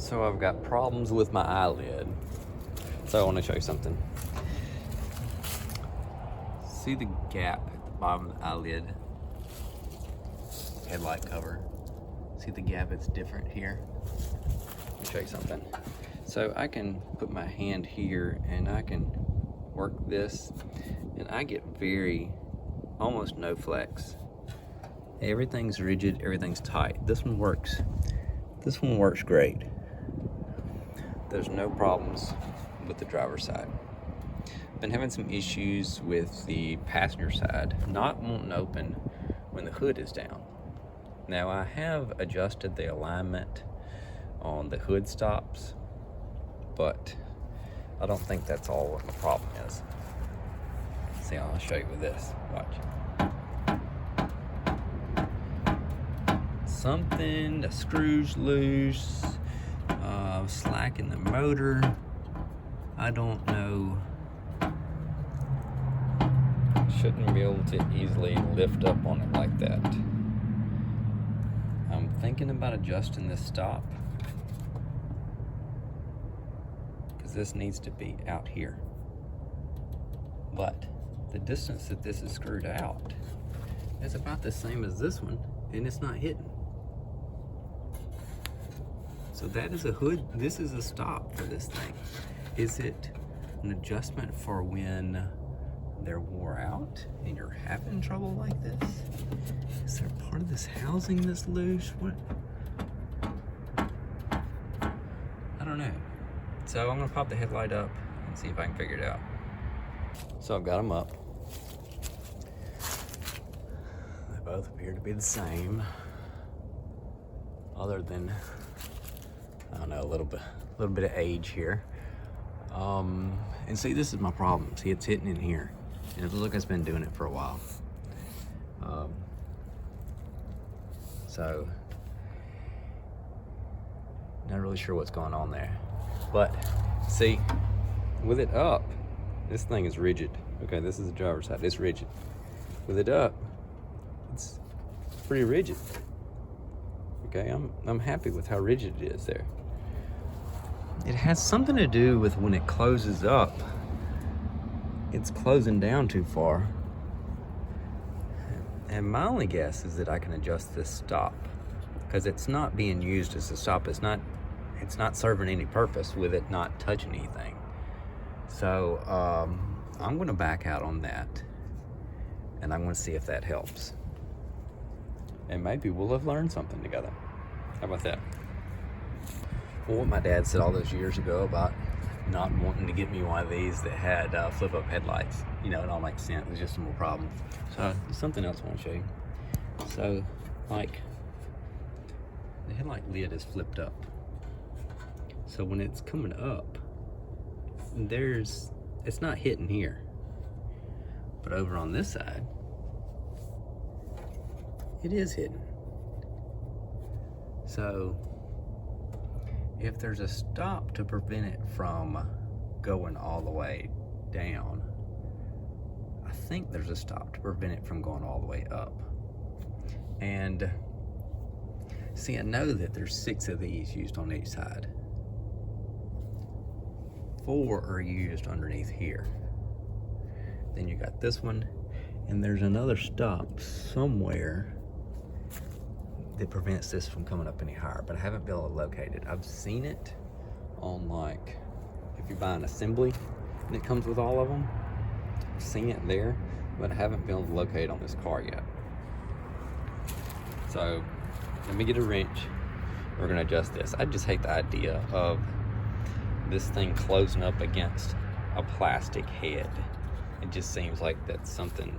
So I've got problems with my eyelid. So I want to show you something. See the gap at the bottom of the eyelid? Headlight cover. See the gap? It's different here. Let me show you something. So I can put my hand here and I can work this and I get almost no flex. Everything's rigid, everything's tight. This one works great. There's no problems with the driver's side. Been having some issues with the passenger side, not wanting to open when the hood is down. Now I have adjusted the alignment on the hood stops, but I don't think that's all what the problem is. See, I'll show you with this, watch. The screw's loose, slack in the motor. I don't know. Shouldn't be able to easily lift up on it like that. I'm thinking about adjusting this stop because this needs to be out here. But the distance that this is screwed out is about the same as this one, and it's not hitting. So that is a hood, this is a stop for this thing. Is it an adjustment for when they're wore out and you're having trouble like this? Is there part of this housing that's loose? What? I don't know. So I'm gonna pop the headlight up and see if I can figure it out. So I've got them up. They both appear to be the same, other than, I don't know, a little bit of age here. And see, this is my problem. See, it's hitting in here. And it looks like it's been doing it for a while. So, not really sure what's going on there. But, see, with it up, this thing is rigid. Okay, this is the driver's side, it's rigid. With it up, it's pretty rigid. Okay, I'm happy with how rigid it is there. It has something to do with when it closes up, it's closing down too far. And my only guess is that I can adjust this stop because it's not being used as a stop. It's not serving any purpose with it not touching anything. So I'm gonna back out on that and I'm gonna see if that helps. And maybe we'll have learned something together. How about that? Well, what my dad said all those years ago about not wanting to get me one of these that had flip-up headlights, you know, it all makes sense. It's just a more problem. So there's something else I want to show you. So, like, the headlight lid is flipped up. So when it's coming up, it's not hitting here. But over on this side, it is hitting. So if there's a stop to prevent it from going all the way down, I think there's a stop to prevent it from going all the way up. And see, I know that there's 6 of these used on each side. 4 are used underneath here. Then you got this one, and there's another stop somewhere that prevents this from coming up any higher, but I haven't been able to locate it. I've seen it on, like, if you buy an assembly and it comes with all of them, I've seen it there, but I haven't been able to locate it on this car yet. So let me get a wrench. We're gonna adjust this. I just hate the idea of this thing closing up against a plastic head. It just seems like that's something,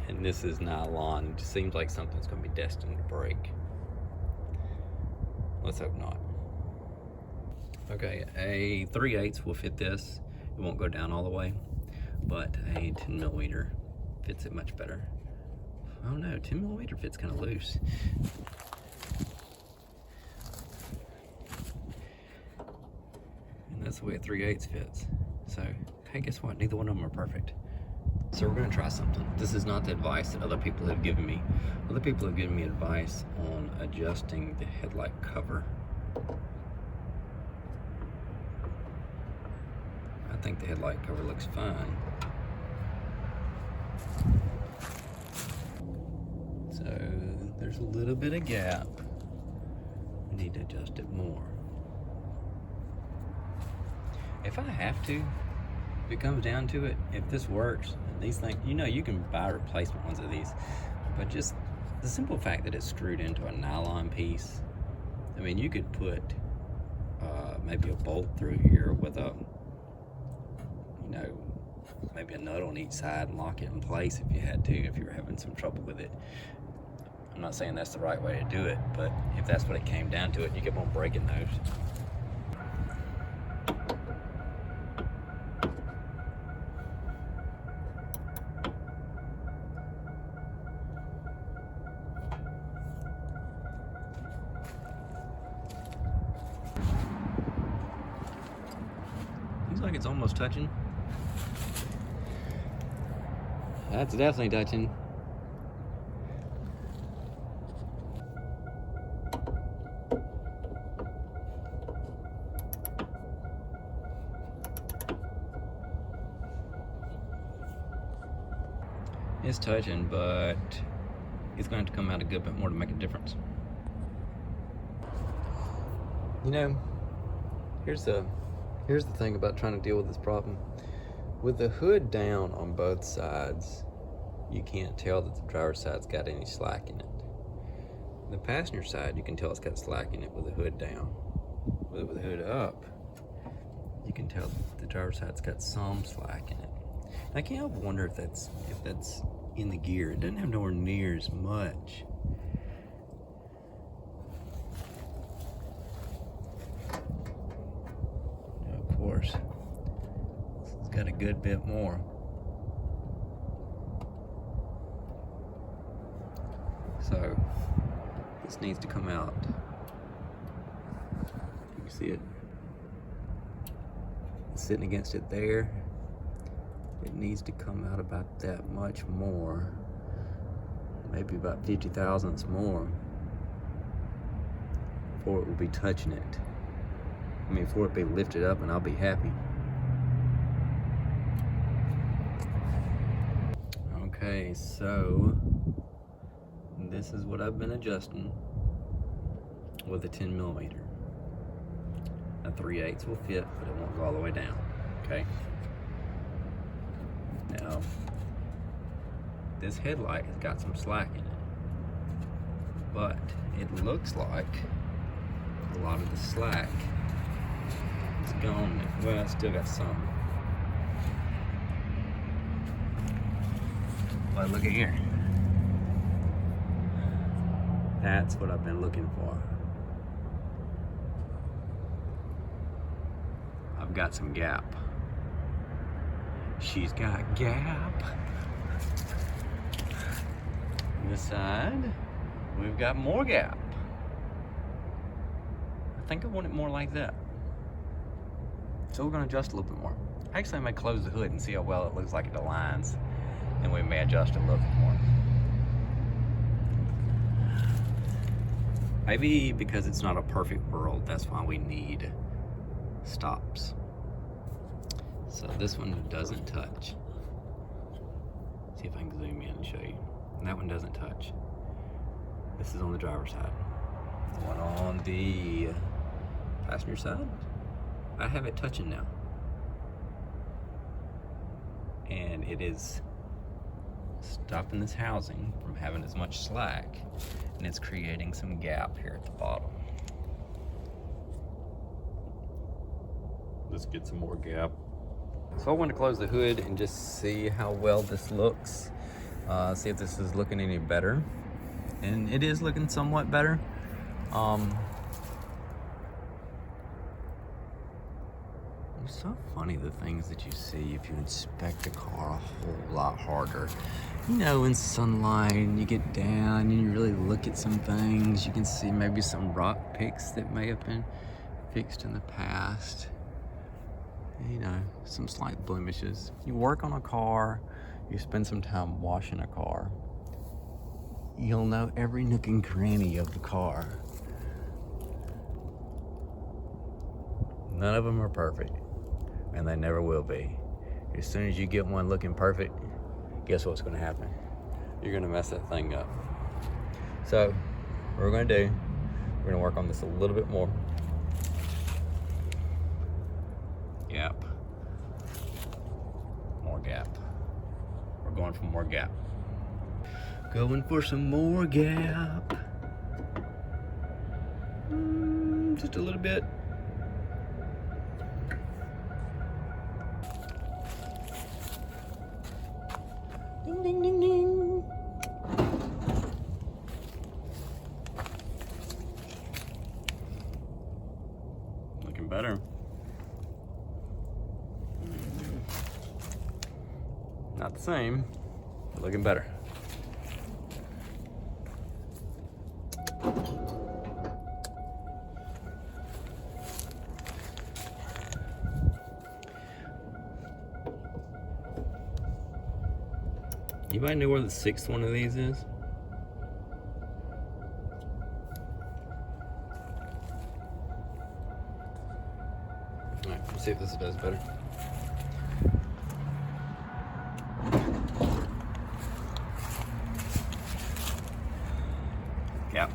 and this is nylon, it just seems like something's gonna be destined to break. Let's hope not. Okay, a 3/8 will fit this. It won't go down all the way, but a 10mm fits it much better. Oh no, 10mm fits kind of loose. And that's the way a 3/8 fits. So, hey, guess what? Neither one of them are perfect. So we're gonna try something. This is not the advice that other people have given me. Other people have given me advice on adjusting the headlight cover. think the headlight cover looks fine. So there's a little bit of gap. We need to adjust it more. If I have to, if it comes down to it, if this works, and these things, you know, you can buy replacement ones of these, but just the simple fact that it's screwed into a nylon piece, I mean, you could put maybe a bolt through here with a, you know, maybe a nut on each side and lock it in place if you had to, if you were having some trouble with it. I'm not saying that's the right way to do it, but if that's what it came down to it, you keep on breaking those. Like it's almost touching. That's definitely touching. It's touching, but it's going to have to come out a good bit more to make a difference. You know, here's the thing about trying to deal with this problem. With the hood down on both sides, you can't tell that the driver's side's got any slack in it. The passenger side, you can tell it's got slack in it with the hood down. With the hood up, you can tell that the driver's side's got some slack in it. And I can't help but wonder if that's in the gear. It doesn't have nowhere near as much. It's got a good bit more. So this needs to come out. You can see it. It's sitting against it there. It needs to come out about that much more. Maybe about 50 thousandths more before it will be touching it. I mean, before it be lifted up and I'll be happy. Okay, so this is what I've been adjusting with a 10 millimeter. A 3/8 will fit, but it won't go all the way down, okay? Now, this headlight has got some slack in it, but it looks like a lot of the slack is gone. Well, it's still got some. But look at here. That's what I've been looking for. I've got some gap. She's got gap. On this side, we've got more gap. I think I want it more like that. So we're gonna adjust a little bit more. Actually, I may close the hood and see how well it looks like it aligns. And we may adjust a little bit more. Maybe because it's not a perfect world, that's why we need stops. So this one doesn't touch. See if I can zoom in and show you. And that one doesn't touch. This is on the driver's side. The one on the passenger side, I have it touching now. And it is stopping this housing from having as much slack, and it's creating some gap here at the bottom. Let's get some more gap. So I want to close the hood and just see how well this looks. See if this is looking any better. And it is looking somewhat better. It's so funny the things that you see if you inspect a car a whole lot harder. You know, in sunlight, and you get down and you really look at some things. You can see maybe some rock picks that may have been fixed in the past. You know, some slight blemishes. You work on a car, you spend some time washing a car, you'll know every nook and cranny of the car. None of them are perfect. and they never will be. As soon as you get one looking perfect, guess what's gonna happen? You're gonna mess that thing up. So, what we're gonna do, we're gonna work on this a little bit more. Gap. More gap. We're going for more gap. Going for some more gap. Just a little bit. Ding, ding, ding, ding. Looking better. Not the same, but looking better. Anybody know where the 6th one of these is? Alright, let's see if this does better. Gap.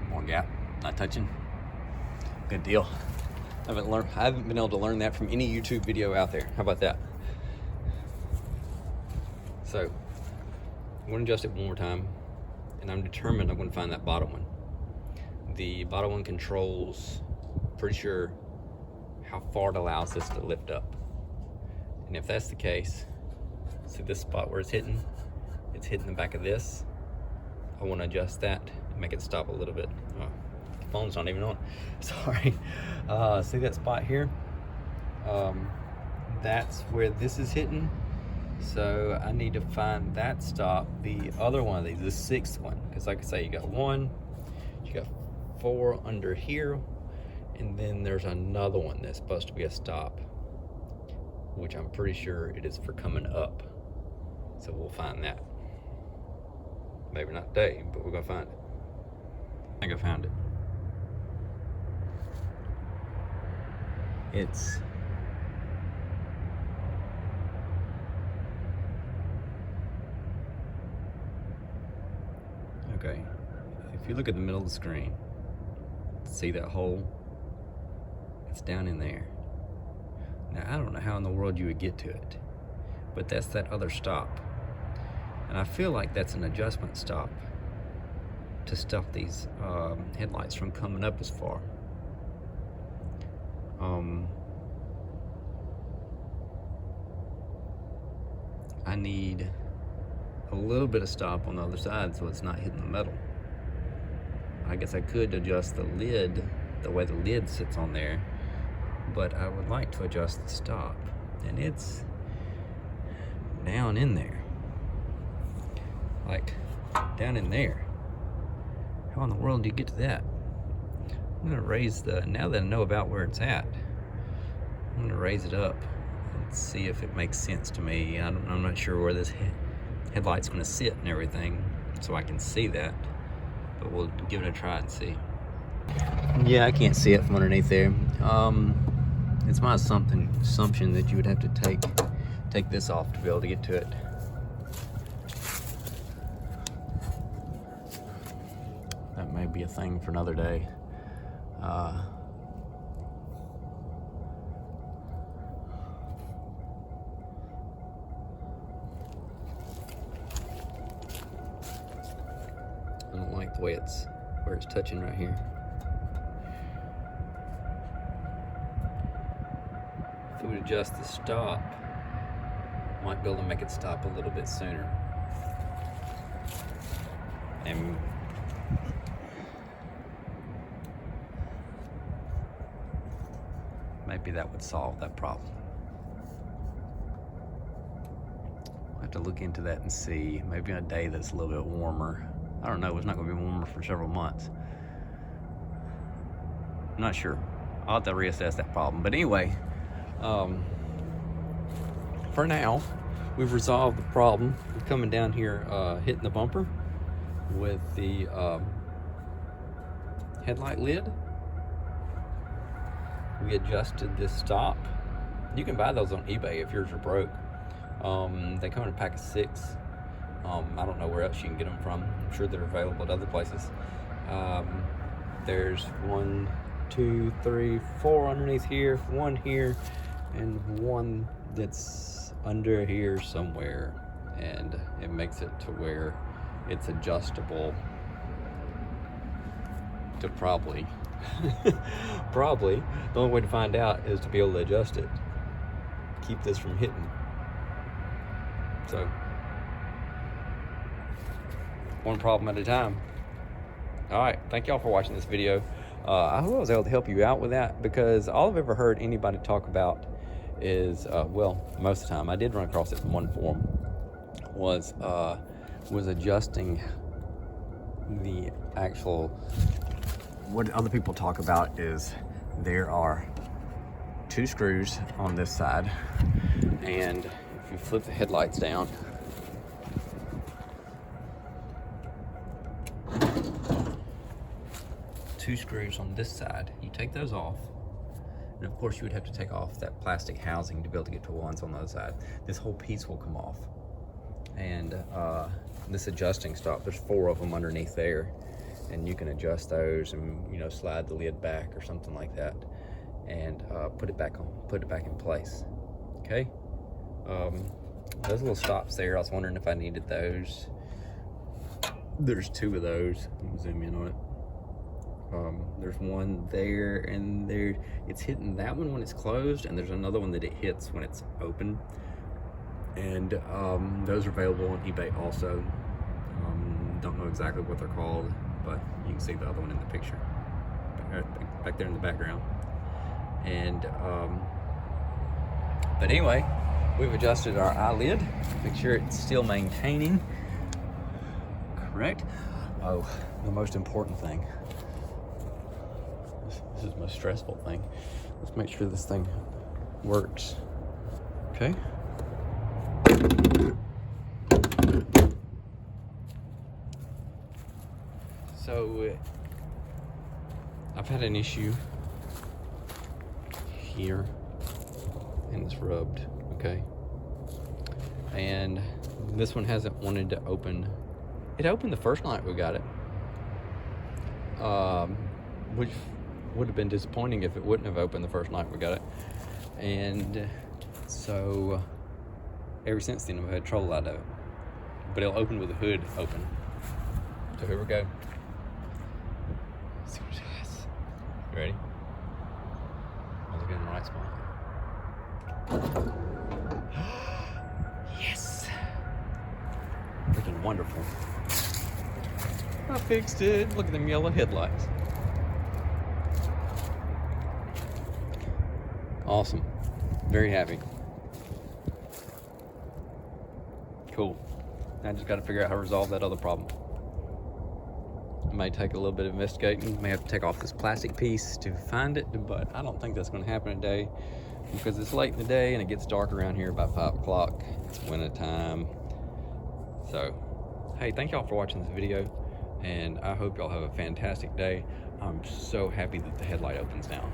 More gap. Not touching. Good deal. I haven't been able to learn that from any YouTube video out there. How about that? So, I'm going to adjust it one more time, and I'm determined I'm going to find that bottom one. The bottom one controls, pretty sure, how far it allows this to lift up. And if that's the case, see this spot where it's hitting the back of this. I want to adjust that and make it stop a little bit. Oh, the phone's not even on. Sorry. See that spot here? That's where this is hitting. So I need to find that stop, the other one of these, the 6th one. Because like I say, you got 1, you got 4 under here, and then there's another one that's supposed to be a stop, which I'm pretty sure it is for coming up. So we'll find that. Maybe not today, but we're gonna find it. I think I found it. It's okay. If you look at the middle of the screen, see that hole? It's down in there. Now, I don't know how in the world you would get to it, but that's that other stop. And I feel like that's an adjustment stop to stop these headlights from coming up as far. I need a little bit of stop on the other side so it's not hitting the metal. I guess I could adjust the lid, the way the lid sits on there, but I would like to adjust the stop, and it's down in there, like down in there. How in the world do you get to that? I'm gonna raise now that I know about where it's at, I'm gonna raise it up and see if it makes sense to me. I'm not sure where this headlight's gonna sit and everything, so I can see that, but we'll give it a try and see. Yeah, I can't see it from underneath there. It's my assumption that you would have to take this off to be able to get to it. That may be a thing for another day. I don't like the way where it's touching right here. If we would adjust the stop, might be able to make it stop a little bit sooner. And maybe that would solve that problem. I'll have to look into that and see. Maybe on a day that's a little bit warmer. I don't know, it's not gonna be warmer for several months. I'm not sure. I'll have to reassess that problem. But anyway, for now, we've resolved the problem of coming down here, hitting the bumper with the headlight lid. we adjusted this stop. You can buy those on eBay if yours are broke. They come in a pack of 6. I don't know where else you can get them from. I'm sure they're available at other places. There's 1, 2, 3, 4 underneath here, 1 here, and 1 that's under here somewhere. And it makes it to where it's adjustable to probably the only way to find out is to be able to adjust it, keep this from hitting. So one problem at a time. All right, thank y'all for watching this video. I hope I was able to help you out with that, because all I've ever heard anybody talk about is well, most of the time I did run across it in one form, was adjusting the actual. What other people talk about is there are 2 screws on this side, and if you flip the headlights down, two screws on this side, you take those off, and of course you would have to take off that plastic housing to be able to get to ones on the other side. This whole piece will come off, and this adjusting stop, there's 4 of them underneath there, and you can adjust those and, you know, slide the lid back or something like that, and put it back in place. Okay, those little stops there, I was wondering if I needed those. There's 2 of those. Let me zoom in on it. There's 1 there, and there it's hitting that one when it's closed, and there's another one that it hits when it's open, and those are available on eBay also. Don't know exactly what they're called, but you can see the other one in the picture back there in the background. And but anyway, we've adjusted our eyelid, make sure it's still maintaining correct. Oh, the most important thing, this is the most stressful thing. Let's make sure this thing works. Okay. So I've had an issue here, and it's rubbed, okay? And this one hasn't wanted to open. It opened the first night we got it, which would have been disappointing if it wouldn't have opened the first night we got it. And so ever since then we've had trouble out of it. But it'll open with the hood open. So here we go. Let's see what it does. You ready? I'll look in the right spot. Yes! Looking wonderful. I fixed it. Look at them yellow headlights. Awesome. Very happy. Cool. I just got to figure out how to resolve that other problem. It may take a little bit of investigating. May have to take off this plastic piece to find it, but I don't think that's going to happen today because it's late in the day and it gets dark around here about 5 o'clock. It's winter time. So, hey, thank y'all for watching this video, and I hope y'all have a fantastic day. I'm so happy that the headlight opens now.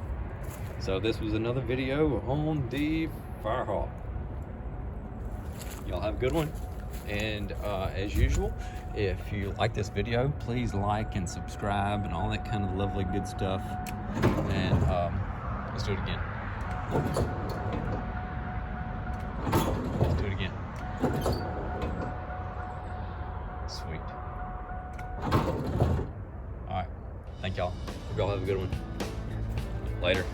So this was another video on the Firehawk. Y'all have a good one. And as usual, if you like this video, please like and subscribe and all that kind of lovely good stuff. And let's do it again. Let's do it again. Sweet. All right. Thank y'all. Hope y'all have a good one. Later.